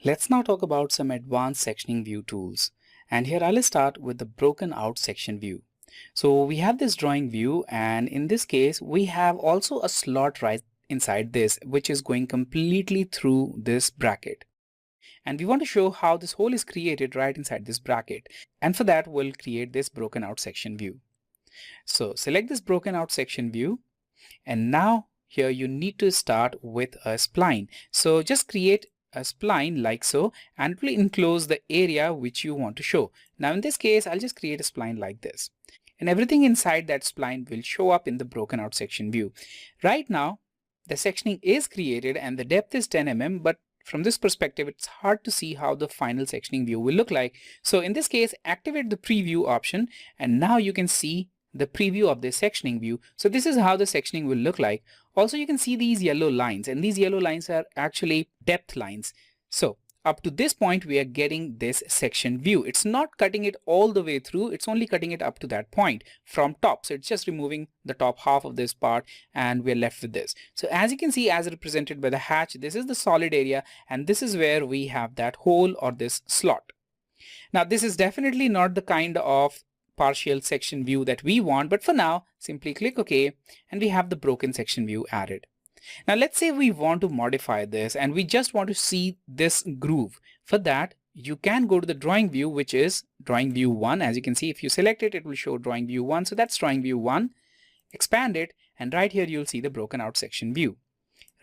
Let's now talk about some advanced sectioning view tools. And here I'll start with the broken out section view. So we have this drawing view, and in this case we have also a slot right inside this which is going completely through this bracket. And we want to show how this hole is created right inside this bracket. And for that we'll create this broken out section view. So select this broken out section view, and now here you need to start with a spline. So just create a spline like so, and it will enclose the area which you want to show. Now in this case, I'll just create a spline like this, and everything inside that spline will show up in the broken out section view. Right now, the sectioning is created and the depth is 10 mm, but from this perspective, it's hard to see how the final sectioning view will look like. So in this case, activate the preview option, and now you can see the preview of the sectioning view. So this is how the sectioning will look like. Also, you can see these yellow lines, and these yellow lines are actually depth lines. So up to this point, we are getting this section view. It's not cutting it all the way through. It's only cutting it up to that point from top. So it's just removing the top half of this part, and we're left with this. So as you can see, as represented by the hatch, this is the solid area, and this is where we have that hole or this slot. Now, this is definitely not the kind of partial section view that we want, but for now, simply click OK, and we have the broken section view added. Now let's say we want to modify this and we just want to see this groove. For that, you can go to the drawing view, which is drawing view 1. As you can see, if you select it, it will show drawing view 1. So that's drawing view 1. Expand it, and right here you'll see the broken out section view.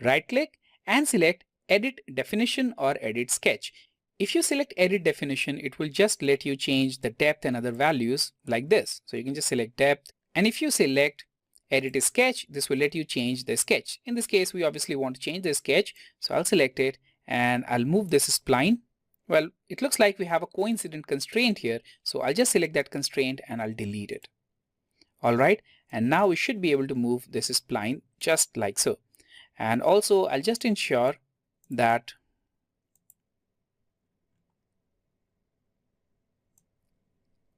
Right click and select Edit Definition or Edit Sketch. If you select Edit Definition, it will just let you change the depth and other values like this. So you can just select depth, and if you select Edit Sketch, this will let you change the sketch. In this case, we obviously want to change the sketch, so I'll select it and I'll move this spline. Well, it looks like we have a coincident constraint here, so I'll just select that constraint and I'll delete it. All right, and now we should be able to move this spline just like so. And also, I'll just ensure that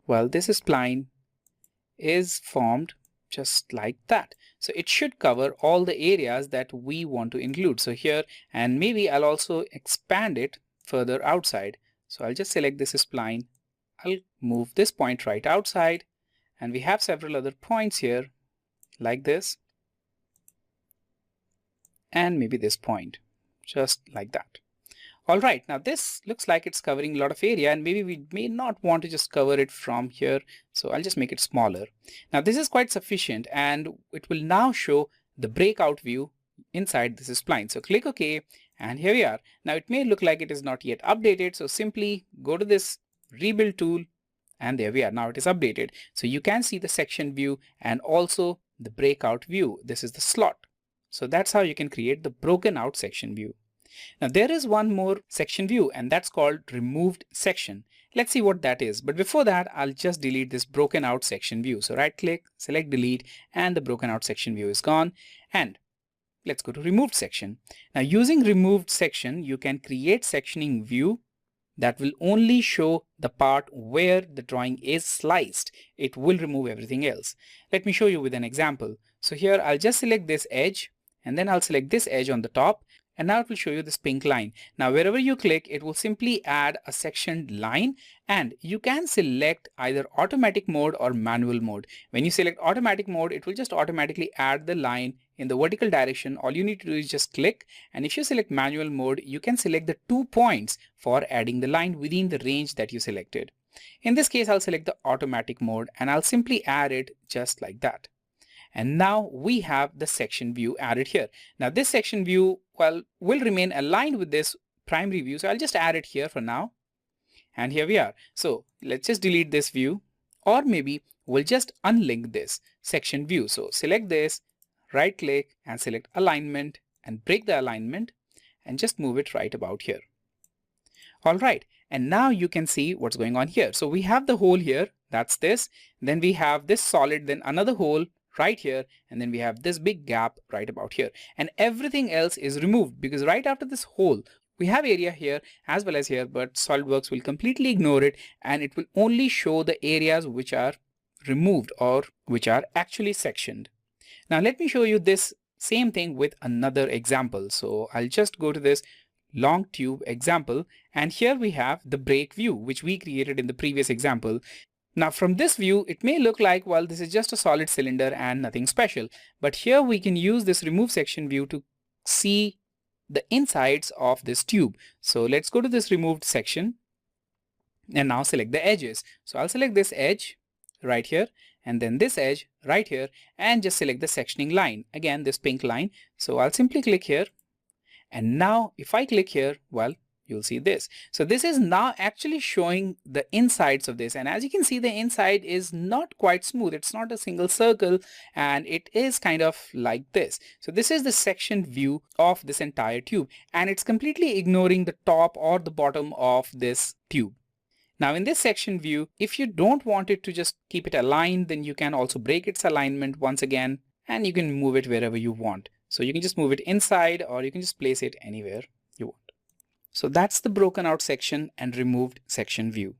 this spline is formed just like that. So it should cover all the areas that we want to include. So here, and maybe I'll also expand it further outside. So I'll just select this spline. I'll move this point right outside, and we have several other points here like this, and maybe this point just like that. All right, now this looks like it's covering a lot of area, and maybe we may not want to just cover it from here. So I'll just make it smaller. Now this is quite sufficient, and it will now show the breakout view inside this spline. So click OK, and here we are. Now it may look like it is not yet updated. So simply go to this rebuild tool, and there we are. Now it is updated. So you can see the section view and also the breakout view. This is the slot. So that's how you can create the broken out section view. Now there is one more section view, and that's called removed section. Let's see what that is. But before that, I'll just delete this broken out section view. So right click, select delete, and the broken out section view is gone. And let's go to removed section. Now using removed section, you can create sectioning view that will only show the part where the drawing is sliced. It will remove everything else. Let me show you with an example. So here I'll just select this edge, and then I'll select this edge on the top. And now it will show you this pink line. Now wherever you click, it will simply add a sectioned line, and you can select either automatic mode or manual mode. When you select automatic mode, it will just automatically add the line in the vertical direction. All you need to do is just click, and if you select manual mode, you can select the 2 points for adding the line within the range that you selected. In this case, I'll select the automatic mode, and I'll simply add it just like that. And now we have the section view added here. Now this section view, will remain aligned with this primary view. So I'll just add it here for now. And here we are. So let's just delete this view, or maybe we'll just unlink this section view. So select this, right click and select alignment, and break the alignment and just move it right about here. All right. And now you can see what's going on here. So we have the hole here. That's this. Then we have this solid, then another hole right here, and then we have this big gap right about here, and everything else is removed because right after this hole we have area here as well as here, but SolidWorks will completely ignore it, and it will only show the areas which are removed or which are actually sectioned. Now let me show you this same thing with another example. So I'll just go to this long tube example, and here we have the brake view which we created in the previous example. Now from this view it may look like, well, this is just a solid cylinder and nothing special, but here we can use this remove section view to see the insides of this tube. So let's go to this removed section and now select the edges. So I'll select this edge right here and then this edge right here and just select the sectioning line, again this pink line. So I'll simply click here, and now if I click here, well, you'll see this. So this is now actually showing the insides of this, and as you can see, the inside is not quite smooth. It's not a single circle and it is kind of like this. So this is the section view of this entire tube, and it's completely ignoring the top or the bottom of this tube. Now in this section view, if you don't want it to just keep it aligned, then you can also break its alignment once again and you can move it wherever you want. So you can just move it inside or you can just place it anywhere you want. So that's the broken out section and removed section view.